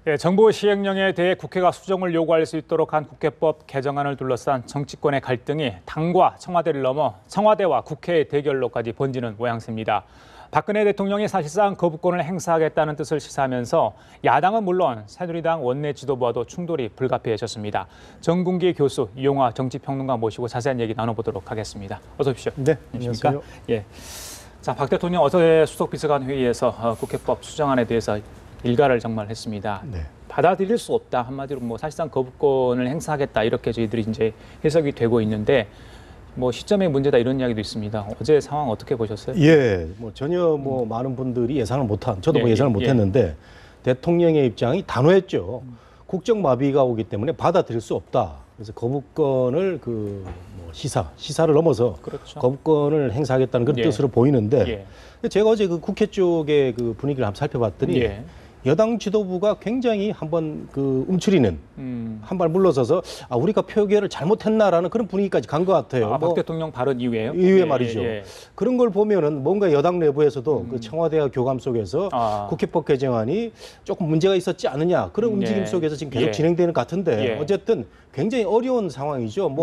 예, 정부 시행령에 대해 국회가 수정을 요구할 수 있도록 한 국회법 개정안을 둘러싼 정치권의 갈등이 당과 청와대를 넘어 청와대와 국회의 대결로까지 번지는 모양새입니다. 박근혜 대통령이 사실상 거부권을 행사하겠다는 뜻을 시사하면서 야당은 물론 새누리당 원내 지도부와도 충돌이 불가피해졌습니다. 정군기 교수, 이용화 정치평론가 모시고 자세한 얘기 나눠보도록 하겠습니다. 어서 오십시오. 네, 안녕하세요. 예. 자, 박 대통령 어제 수석비서관 회의에서 국회법 수정안에 대해서 일가를 정말 했습니다. 네. 받아들일 수 없다. 한마디로 뭐 사실상 거부권을 행사하겠다. 이렇게 저희들이 이제 해석이 되고 있는데 뭐 시점의 문제다 이런 이야기도 있습니다. 어제 상황 어떻게 보셨어요? 예, 뭐 전혀 많은 분들이 예상을 못한, 저도 뭐 예상을 못했는데 대통령의 입장이 단호했죠. 국정 마비가 오기 때문에 받아들일 수 없다. 그래서 거부권을 시사를 넘어서 그렇죠. 거부권을 행사하겠다는 그런 뜻으로 보이는데 제가 어제 그 국회 쪽의 그 분위기를 한번 살펴봤더니 여당 지도부가 굉장히 한번 움츠리는 한 발 물러서서 우리가 표결을 잘못했나라는 그런 분위기까지 간 것 같아요. 박 대통령 발언 이후에요? 이후에 말이죠. 그런 걸 보면은 뭔가 여당 내부에서도 그 청와대와 교감 속에서 국회법 개정안이 조금 문제가 있었지 않느냐 그런 움직임 속에서 지금 계속 진행되는 것 같은데 어쨌든 굉장히 어려운 상황이죠.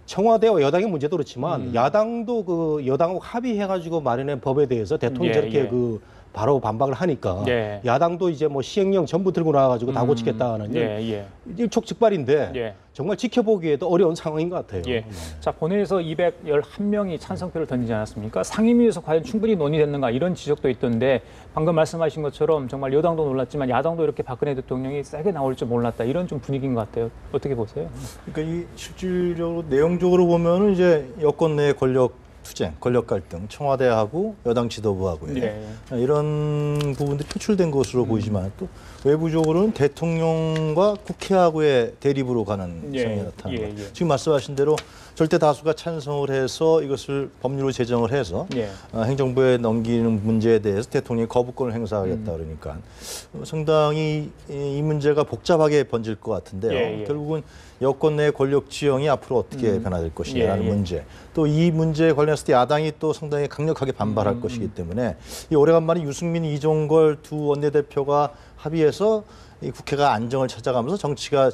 청와대와 여당의 문제도 그렇지만 야당도 여당하고 합의해가지고 마련한 법에 대해서 대통령이 저렇게 바로 반박을 하니까 야당도 이제 시행령 전부 들고 나와가지고 다 고치겠다는 일촉즉발인데 정말 지켜보기에도 어려운 상황인 것 같아요. 자, 본회의에서 211명이 찬성표를 던지지 않았습니까? 상임위에서 과연 충분히 논의됐는가 이런 지적도 있던데 방금 말씀하신 것처럼 정말 여당도 놀랐지만 야당도 이렇게 박근혜 대통령이 세게 나올 줄 몰랐다 이런 좀 분위기인 것 같아요. 어떻게 보세요? 그러니까 이 실질적으로 내용적으로 보면은 이제 여권 내 투쟁, 권력 갈등, 청와대하고 여당 지도부하고요. 이런 부분들이 표출된 것으로 보이지만 또 외부적으로는 대통령과 국회하고의 대립으로 가는 성향이 나타나는 거예요. 지금 말씀하신 대로 절대 다수가 찬성을 해서 이것을 법률로 제정을 해서 행정부에 넘기는 문제에 대해서 대통령이 거부권을 행사하겠다 그러니까 상당히 이 문제가 복잡하게 번질 것 같은데요. 결국은 여권 내 권력 지형이 앞으로 어떻게 변화될 것이냐라는 문제. 또 이 문제에 관련해서 야당이 또 상당히 강력하게 반발할 것이기 때문에 이 오래간만에 유승민, 이종걸 두 원내대표가 합의해서 이 국회가 안정을 찾아가면서 정치가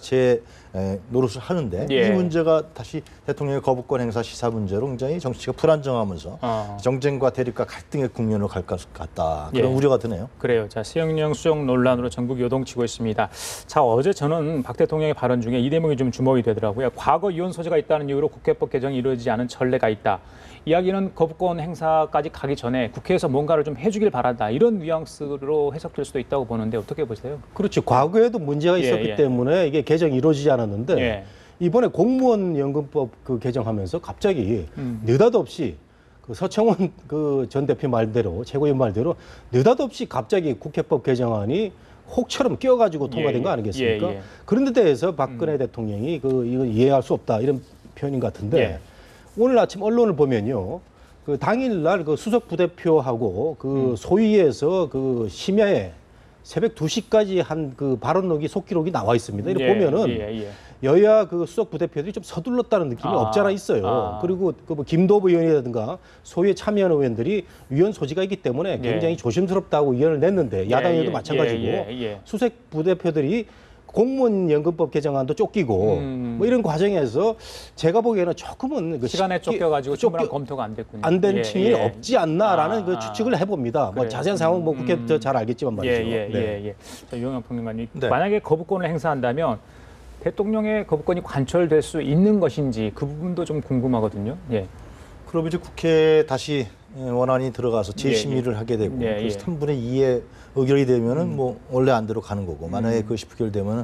노릇을 하는데 이 문제가 다시 대통령의 거부권 행사 시사 문제로 굉장히 정치가 불안정하면서 정쟁과 대립과 갈등의 국면으로 갈 것 같다. 그런 우려가 드네요. 그래요. 자, 시행령 수정 논란으로 전국 요동치고 있습니다. 자, 어제 저는 박 대통령의 발언 중에 이 대목이 좀 주목이 되더라고요. 과거 이혼 소지가 있다는 이유로 국회법 개정이 이루어지지 않은 전례가 있다. 이야기는 거부권 행사까지 가기 전에 국회에서 뭔가를 좀 해주길 바란다. 이런 뉘앙스로 해석될 수도 있다고 보는데 어떻게 보세요? 그렇죠. 과거에도 문제가 있었기 때문에 이게 개정이 이루어지지 않았는데 이번에 공무원 연금법 개정하면서 갑자기 느닷없이 서청원 전 대표 말대로 최고위원 말대로 느닷없이 갑자기 국회법 개정안이 혹처럼 끼어가지고 통과된 거 아니겠습니까? 그런 데 대해서 박근혜 대통령이 이거 이해할 수 없다 이런 표현인 것 같은데 오늘 아침 언론을 보면요. 당일날 수석 부대표하고 소위에서 심야에 새벽 2시까지 한 발언록이 속기록이 나와 있습니다. 이렇게 보면은 여야 수석 부대표들이 좀 서둘렀다는 느낌이 없잖아 있어요. 그리고 김도부 의원이라든가 소위에 참여한 의원들이 위헌 소지가 있기 때문에 굉장히 조심스럽다고 의견을 냈는데 야당 의원도 마찬가지고 수석 부대표들이 공무원 연금법 개정안도 쫓기고 이런 과정에서 제가 보기에는 조금은 시간에 쫓겨가지고 충분한 검토가 안 됐군요. 안 된 측면이 없지 않나라는 추측을 해봅니다. 자세한 상황은 국회 더 잘 알겠지만 말이죠. 자, 유영남 평론가님, 만약에 거부권을 행사한다면 대통령의 거부권이 관철될 수 있는 것인지 그 부분도 좀 궁금하거든요. 그럼 이제 국회에 다시 원안이 들어가서 재심의를 하게 되고 그래서 3분의 2의 의결이 되면은 원래 안대로 가는 거고 만약에 그것이 부결되면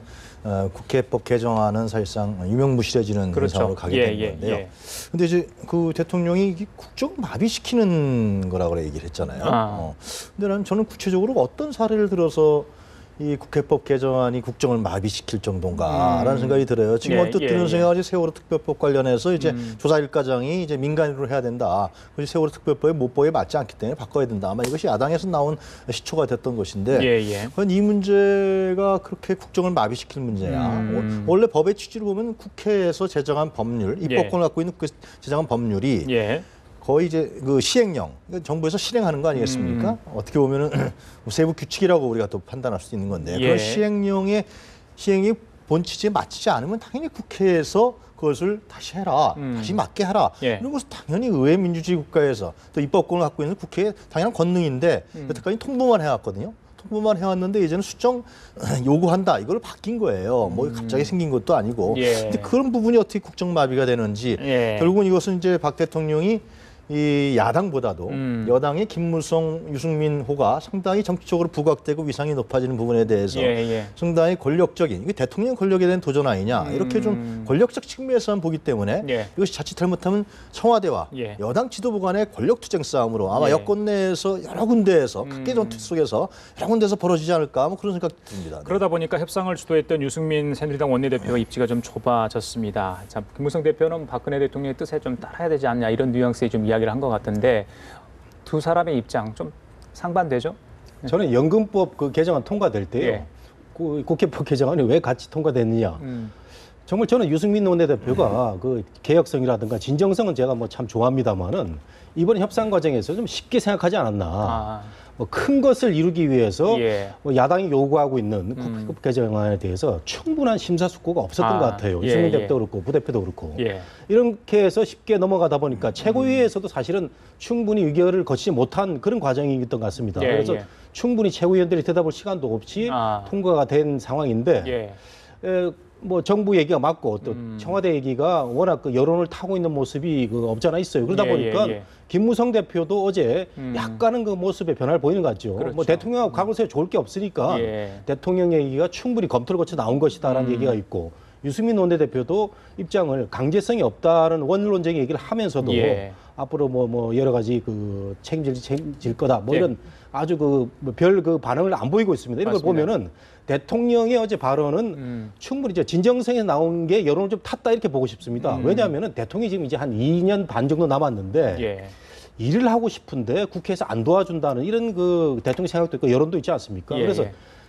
국회법 개정안은 사실상 유명무실해지는 상황으로 가게 되는 건데요. 근데 이제 대통령이 국정 마비시키는 거라고 얘기를 했잖아요. 근데 저는 구체적으로 어떤 사례를 들어서 이 국회법 개정안이 국정을 마비시킬 정도인가라는 생각이 들어요. 지금 언뜻 드는 생각이 세월호 특별법 관련해서 이제 조사 일과장이 이제 민간인으로 해야 된다. 그래서 세월호 특별법의 모법에 맞지 않기 때문에 바꿔야 된다. 아마 이것이 야당에서 나온 시초가 됐던 것인데 그건 이 문제가 그렇게 국정을 마비시킬 문제야. 원래 법의 취지를 보면 국회에서 제정한 법률, 입법권을 갖고 있는 제정한 법률이 거의 이제 그 시행령, 정부에서 실행하는 거 아니겠습니까? 어떻게 보면은 세부 규칙이라고 우리가 또 판단할 수 있는 건데 그런 시행령의 시행이 본취지에 맞지 않으면 당연히 국회에서 그것을 다시 해라, 다시 맞게 하라. 이런 것은 당연히 의회 민주주의 국가에서 또 입법권을 갖고 있는 국회의 당연한 권능인데 여태까지 통보만 해왔거든요. 통보만 해왔는데 이제는 수정 요구한다. 이걸 바뀐 거예요. 뭐 갑자기 생긴 것도 아니고. 근데 그런 부분이 어떻게 국정마비가 되는지 결국은 이것은 이제 박 대통령이 이 야당보다도 여당의 김무성, 유승민 호가 상당히 정치적으로 부각되고 위상이 높아지는 부분에 대해서 상당히 권력적인 이게 대통령 권력에 대한 도전 아니냐 이렇게 좀 권력적 측면에서만 보기 때문에 이것이 자칫 잘못하면 청와대와 여당 지도부 간의 권력 투쟁 싸움으로 아마 여권 내에서 여러 군데에서 각계 전투 속에서 여러 군데서 벌어지지 않을까 뭐 그런 생각이 듭니다. 그러다 보니까 협상을 주도했던 유승민 새누리당 원내대표가 입지가 좀 좁아졌습니다. 자, 김무성 대표는 박근혜 대통령의 뜻에 좀 따라야 되지 않냐 이런 뉘앙스의 좀 이야기를 한 것 같은데 두 사람의 입장 좀 상반되죠? 저는 연금법 그 개정안 통과될 때요. 그 국회법 개정안이 왜 같이 통과됐느냐. 정말 저는 유승민 원내대표가 그 개혁성이라든가 진정성은 제가 뭐 참 좋아합니다만은 이번 협상 과정에서 좀 쉽게 생각하지 않았나. 뭐 큰 것을 이루기 위해서 뭐 야당이 요구하고 있는 국회법 개정안에 대해서 충분한 심사숙고가 없었던 것 같아요. 유승민 대표도 그렇고 부대표도 그렇고. 이렇게 해서 쉽게 넘어가다 보니까 최고위에서도 사실은 충분히 의결을 거치지 못한 그런 과정이었던 것 같습니다. 그래서 충분히 최고위원들이 대답할 시간도 없이 통과가 된 상황인데 뭐 정부 얘기가 맞고 또 청와대 얘기가 워낙 그 여론을 타고 있는 모습이 그 없잖아 있어요. 그러다 보니까 김무성 대표도 어제 약간은 그 모습에 변화를 보이는 것 같죠. 뭐 대통령하고 과거에 좋을 게 없으니까 대통령 얘기가 충분히 검토를 거쳐 나온 것이다라는 얘기가 있고 유승민 원내대표도 입장을 강제성이 없다는 원론적인 얘기를 하면서도 앞으로 뭐 여러 가지 그 책임질 거다 뭐 이런 아주 그 별 그 반응을 안 보이고 있습니다. 이런 걸 보면은 대통령의 어제 발언은 충분히 진정성에 나온 게 여론을 좀 탔다 이렇게 보고 싶습니다. 왜냐하면은 대통령이 지금 이제 한 2년 반 정도 남았는데 일을 하고 싶은데 국회에서 안 도와준다는 이런 그 대통령 생각도 있고 여론도 있지 않습니까? 그래서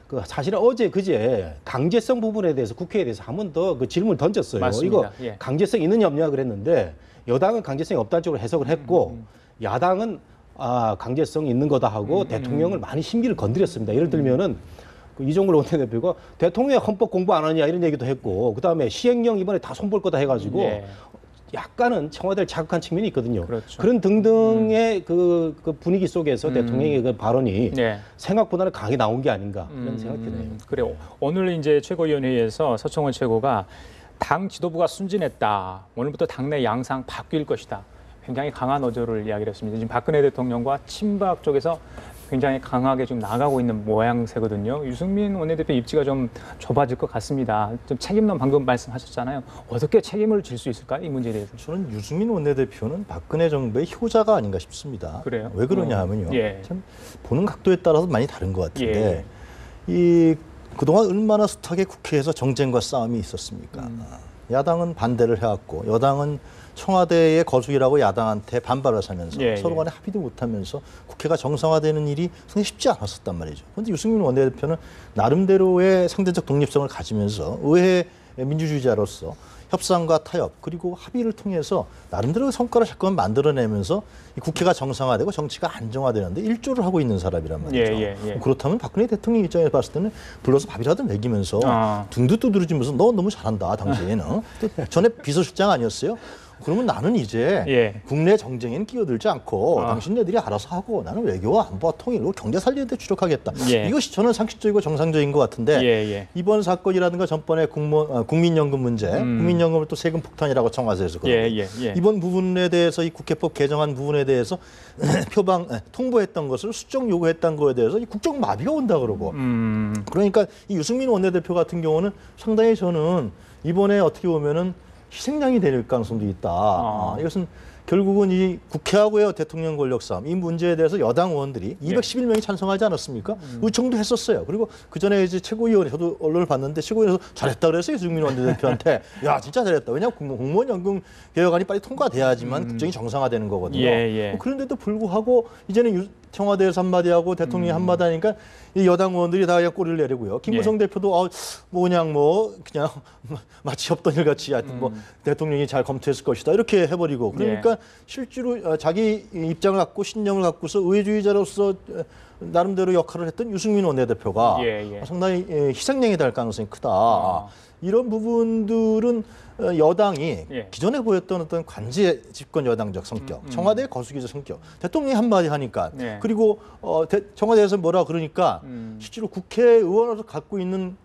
그 사실은 어제 그제 강제성 부분에 대해서 국회에 대해서 한 번 더 그 질문을 던졌어요. 맞습니다. 이거 강제성 있느냐 없느냐 그랬는데 여당은 강제성이 없다는 쪽으로 해석을 했고 야당은 강제성 있는 거다 하고 대통령을 많이 신기를 건드렸습니다. 예를 들면은 그 이종걸 원내대표가 대통령이 헌법 공부 안 하냐 이런 얘기도 했고 그다음에 시행령 이번에 다 손볼 거다 해가지고 약간은 청와대를 자극한 측면이 있거든요. 그런 등등의 그 분위기 속에서 대통령의 그 발언이 생각보다는 강하게 나온 게 아닌가 이런 생각이 드네요. 그래요. 오늘 이제 최고위원회에서 서청원 최고가 당 지도부가 순진했다. 오늘부터 당내 양상 바뀔 것이다. 굉장히 강한 어조를 이야기를 했습니다. 지금 박근혜 대통령과 친박 쪽에서 굉장히 강하게 좀 나가고 있는 모양새거든요. 유승민 원내대표 입지가 좀 좁아질 것 같습니다. 좀 책임론 방금 말씀하셨잖아요. 어떻게 책임을 질 수 있을까요? 이 문제에 대해서. 저는 유승민 원내대표는 박근혜 정부의 효자가 아닌가 싶습니다. 그래요? 왜 그러냐 하면요. 참 보는 각도에 따라서 많이 다른 것 같은데 이 그동안 얼마나 숱하게 국회에서 정쟁과 싸움이 있었습니까? 야당은 반대를 해왔고 여당은 청와대의 거수기라고 야당한테 반발을 하면서 서로 간에 합의도 못하면서 국회가 정상화되는 일이 상당히 쉽지 않았었단 말이죠. 그런데 유승민 원내대표는 나름대로의 상대적 독립성을 가지면서 의회 민주주의자로서 협상과 타협 그리고 합의를 통해서 나름대로 성과를 자꾸만 만들어내면서 이 국회가 정상화되고 정치가 안정화되는데 일조를 하고 있는 사람이란 말이죠. 그렇다면 박근혜 대통령 입장에서 봤을 때는 불러서 밥이라도 먹이면서 등도 두드려주면서 너 너무 잘한다 당시에는. 전에 비서실장 아니었어요? 그러면 나는 이제 국내 정쟁에는 끼어들지 않고 당신네들이 알아서 하고 나는 외교와 안보와 통일, 경제 살리는 데 주력하겠다. 이것이 저는 상식적이고 정상적인 것 같은데 이번 사건이라든가 전번에 국민연금 문제, 국민연금을 또 세금 폭탄이라고 청와대에서 이번 부분에 대해서 이 국회법 개정안 부분에 대해서 통보했던 것을 수정 요구했던 거에 대해서 이 국정 마비가 온다 그러고 그러니까 이 유승민 원내대표 같은 경우는 상당히 저는 이번에 어떻게 보면은 희생양이 될 가능성도 있다. 이것은 결국은 이 국회하고의 대통령 권력 싸움, 이 문제에 대해서 여당 의원들이 211명이 찬성하지 않았습니까? 의청도 했었어요. 그리고 그 전에 이제 최고위원회, 저도 언론을 봤는데 최고위원회에서 잘했다 그랬어요. 유승민 원내대표한테. 야, 진짜 잘했다. 왜냐하면 공무원 연금 개혁안이 빨리 통과돼야지만 국정이 정상화되는 거거든요. 그런데도 불구하고 이제는 청와대에서 한마디 하고 대통령이 한마디 하니까 이 여당 의원들이 다 꼬리를 내리고요. 김무성 대표도 그냥 마치 없던 일 같이 하여튼 대통령이 잘 검토했을 것이다 이렇게 해버리고 그러니까 실제로 자기 입장을 갖고 신념을 갖고서 의회주의자로서 나름대로 역할을 했던 유승민 원내대표가 상당히 희생양이 될 가능성이 크다. 이런 부분들은 여당이 기존에 보였던 어떤 관제 집권 여당적 성격, 청와대의 거수기적 성격, 대통령이 한마디 하니까 그리고 청와대에서 뭐라 그러니까 실제로 국회의원으로서 갖고 있는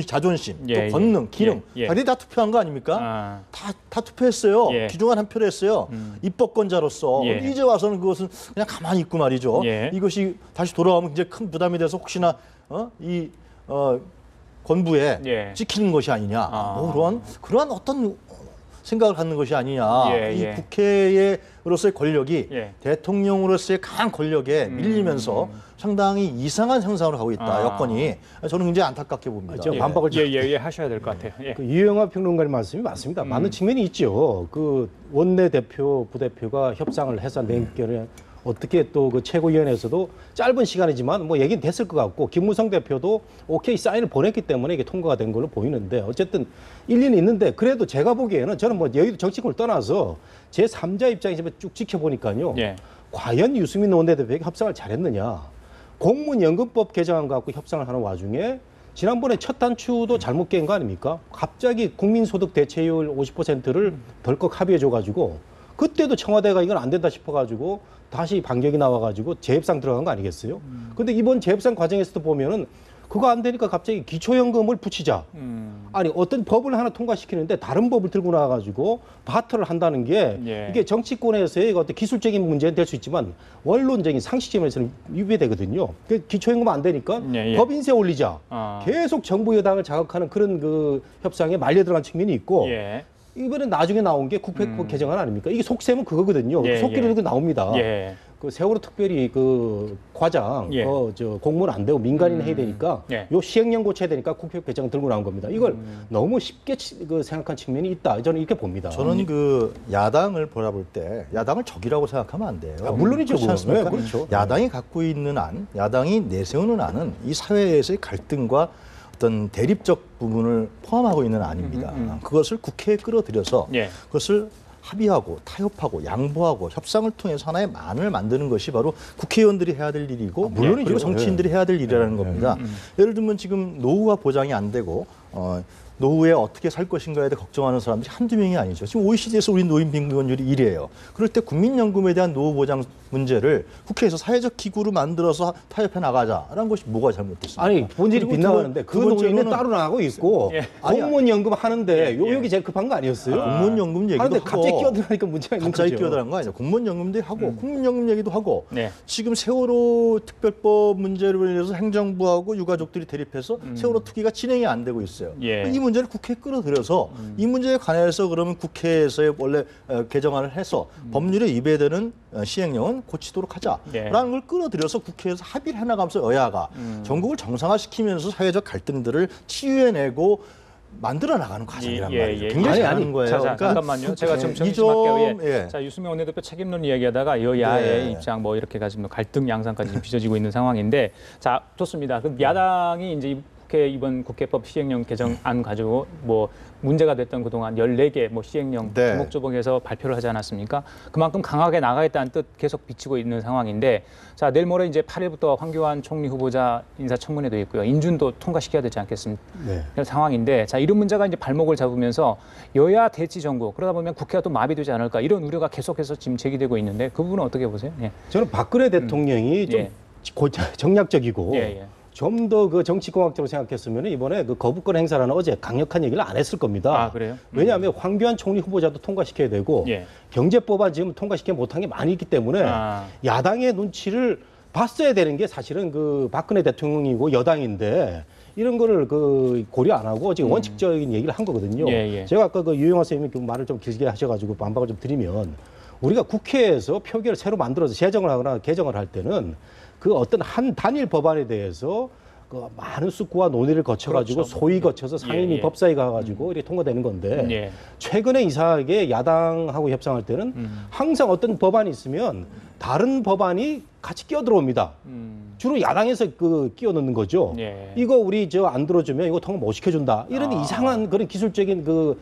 자존심, 또 권능, 기능 다들 다 투표한 거 아닙니까? 다 투표했어요. 귀중한 한 표를 했어요. 입법권자로서 이제 와서는 그것은 그냥 가만히 있고 말이죠. 이것이 다시 돌아오면 굉장히 큰 부담이 돼서 혹시나 권부에 찍히는 것이 아니냐. 그러한 어떤 생각을 갖는 것이 아니냐. 이 국회로서의 권력이 대통령으로서의 강한 권력에 밀리면서 상당히 이상한 현상으로 가고 있다. 여건이. 저는 굉장히 안타깝게 봅니다. 반박을 하셔야 될 것 같아요. 그 이영하 평론가의 말씀이 맞습니다. 많은 측면이 있죠. 그 원내대표, 부대표가 협상을 해서 내년에 어떻게 또 그 최고위원회에서도 짧은 시간이지만 뭐 얘기는 됐을 것 같고 김무성 대표도 오케이 사인을 보냈기 때문에 이게 통과가 된 걸로 보이는데 어쨌든 일리는 있는데 그래도 제가 보기에는 저는 뭐 여의도 정치권을 떠나서 제 3자 입장에서 쭉 지켜보니까요. 과연 유승민 원내대표에게 협상을 잘했느냐. 공무원연금법 개정안 갖고 협상을 하는 와중에 지난번에 첫 단추도 잘못 깬 거 아닙니까? 갑자기 국민소득 대체율 50%를 덜컥 합의해줘가지고 그때도 청와대가 이건 안 된다 싶어가지고 다시 반격이 나와가지고 재협상 들어간 거 아니겠어요? 근데 이번 재협상 과정에서도 보면은 그거 안 되니까 갑자기 기초연금을 붙이자. 아니 어떤 법을 하나 통과시키는데 다른 법을 들고 나와가지고 바터를 한다는 게 이게 정치권에서의 어떤 기술적인 문제는 될 수 있지만 원론적인 상식점에서는 위배되거든요. 기초연금 안 되니까 법인세 올리자. 계속 정부 여당을 자극하는 그런 그 협상에 말려 들어간 측면이 있고 이번에 나중에 나온 게 국회법 개정안 아닙니까? 이게 속셈은 그거거든요. 속기를 들고 나옵니다. 그 세월호 특별히 그 과장, 공무원 안 되고 민간인 해야 되니까 요 시행령 고쳐야 되니까 국회법 개정 들고 나온 겁니다. 이걸 너무 쉽게 생각한 측면이 있다. 저는 이렇게 봅니다. 저는 그 야당을 바라볼 때 야당을 적이라고 생각하면 안 돼요. 물론이죠. 그렇지 않습니까? 그렇죠. 야당이 갖고 있는 안, 야당이 내세우는 안은 이 사회에서의 갈등과 어떤 대립적 부분을 포함하고 있는 안입니다. 그것을 국회에 끌어들여서 그것을 합의하고 타협하고 양보하고 협상을 통해서 하나의 안을 만드는 것이 바로 국회의원들이 해야 될 일이고 물론이죠. 그리고 정치인들이 해야 될 일이라는 겁니다. 예를 들면 지금 노후가 보장이 안 되고 노후에 어떻게 살 것인가에 대해 걱정하는 사람들이 한두 명이 아니죠. 지금 OECD에서 우리 노인 빈곤율이 1위예요. 그럴 때 국민연금에 대한 노후 보장 문제를 국회에서 사회적 기구로 만들어서 타협해 나가자라는 것이 뭐가 잘못됐습니까? 아니 본질이 빗나가는데 그 노인은 따로 나가고 있고 공무원연금 하는데 여기 제일 급한 거 아니었어요? 공무원연금 얘기도 하고 갑자기 끼어들으니까 문제가 있는 거죠. 갑자기 끼어들은 거 아니죠. 공무원연금도 하고 국민연금 얘기도 하고 지금 세월호 특별법 문제로 인해서 행정부하고 유가족들이 대립해서 세월호 특위가 진행이 안 되고 있어요. 이 문제를 국회에 끌어들여서 이 문제에 관해서 그러면 국회에서의 원래 개정안을 해서 법률에 위배되는 시행령은 고치도록 하자라는 걸 끌어들여서 국회에서 합의를 해나가면서 여야가 전국을 정상화시키면서 사회적 갈등들을 치유해내고 만들어 나가는 과정이란 말이죠. 굉장히 잘하는 거예요. 자, 잠깐만요. 제가 좀 정리 좀 할게요. 자, 유승민 원내대표 책임론 이야기하다가 여야의 입장 뭐 이렇게 가지고 갈등 양상까지 빚어지고 있는 상황인데 자, 좋습니다. 그럼 야당이 이제 국회 이번 국회법 시행령 개정안 가지고 뭐 문제가 됐던 그동안 14개 뭐 시행령 조목조목해서 발표를 하지 않았습니까? 그만큼 강하게 나가겠다는 뜻 계속 비치고 있는 상황인데 자, 내일 모레 이제 8일부터 황교안 총리 후보자 인사청문회도 있고요. 인준도 통과시켜야 되지 않겠습니까? 그런 상황인데 자, 이런 문제가 이제 발목을 잡으면서 여야 대치 정국 그러다 보면 국회가 또 마비되지 않을까 이런 우려가 계속해서 지금 제기되고 있는데 그 부분은 어떻게 보세요? 저는 박근혜 대통령이 좀 정략적이고 좀 더 그 정치공학적으로 생각했으면 이번에 그 거부권 행사라는 어제 강력한 얘기를 안 했을 겁니다. 아, 그래요? 왜냐하면 황교안 총리 후보자도 통과시켜야 되고 경제법안 지금 통과시켜 못한 게 많이 있기 때문에 야당의 눈치를 봤어야 되는 게 사실은 그 박근혜 대통령이고 여당인데 이런 거를 그 고려 안 하고 지금 원칙적인 얘기를 한 거거든요. 제가 아까 그 유영하 선생님이 그 말을 좀 길게 하셔가지고 반박을 좀 드리면 우리가 국회에서 표결을 새로 만들어서 제정을 하거나 개정을 할 때는 그 어떤 한 단일 법안에 대해서 그 많은 숙고와 논의를 거쳐가지고 그렇죠. 소위 거쳐서 상임위 예. 법사위 가가지고 이렇게 통과되는 건데 예. 최근에 이상하게 야당하고 협상할 때는 항상 어떤 법안이 있으면 다른 법안이 같이 끼어 들어옵니다. 주로 야당에서 그 끼어 넣는 거죠. 예. 이거 우리 저 안 들어주면 이거 통과 못 시켜준다. 이런 이상한 그런 기술적인 그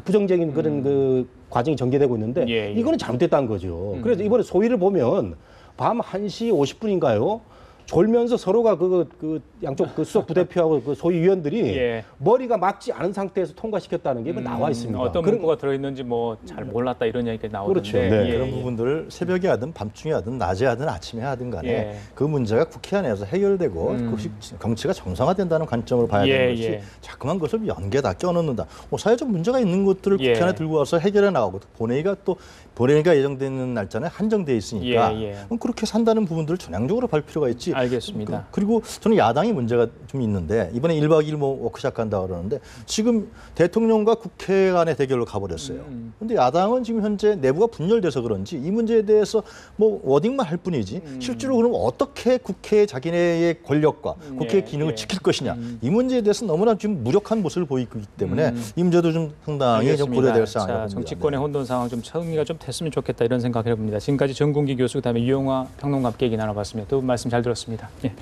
부정적인 그런 그 과정이 전개되고 있는데 예, 예. 이거는 잘못됐다는 거죠. 그래서 이번에 소위를 보면 밤 1시 50분인가요? 졸면서 서로가 그 양쪽 그 수석 부대표하고 그 소위 위원들이 예. 머리가 맞지 않은 상태에서 통과시켰다는 게 나와 있습니다. 어떤 그런- 문구가 들어있는지 뭐 잘 몰랐다 이런 얘기가 나오던데. 그렇죠. 네, 예, 그런 예. 부분들을 새벽에 하든 밤중에 하든 낮에 하든 아침에 하든 간에 예. 그 문제가 국회 안에서 해결되고 그것이 정치가 정상화된다는 관점으로 봐야 예, 되는 것이 예. 자꾸만 그것을 연계다 껴넣는다. 사회적 문제가 있는 것들을 예. 국회 안에 들고 와서 해결해 나가고 또 본회의가 예정되는 날짜는 한정돼 있으니까 예, 예. 그럼 그렇게 산다는 부분들을 전향적으로 볼 필요가 있지. 알겠습니다. 그리고 저는 야당이 문제가 좀 있는데 이번에 1박 2일 뭐 워크숍 간다 그러는데 지금 대통령과 국회 간의 대결로 가버렸어요. 그런데 야당은 지금 현재 내부가 분열돼서 그런지 이 문제에 대해서 뭐 워딩만 할 뿐이지 실제로 그럼 어떻게 국회의 자기네의 권력과 국회의 예, 기능을 예. 지킬 것이냐 이 문제에 대해서 너무나 지금 무력한 모습을 보이고 있기 때문에 이 문제도 좀 상당히 좀 고려될 사항이라고 봅니다. 정치권의 혼돈 상황 좀 정리가 좀 됐으면 좋겠다 이런 생각을 해봅니다. 지금까지 정군기 교수 그다음에 유영화 평론가 함께 얘기 나눠봤습니다. 두 분 말씀 잘 들었습니다. 예.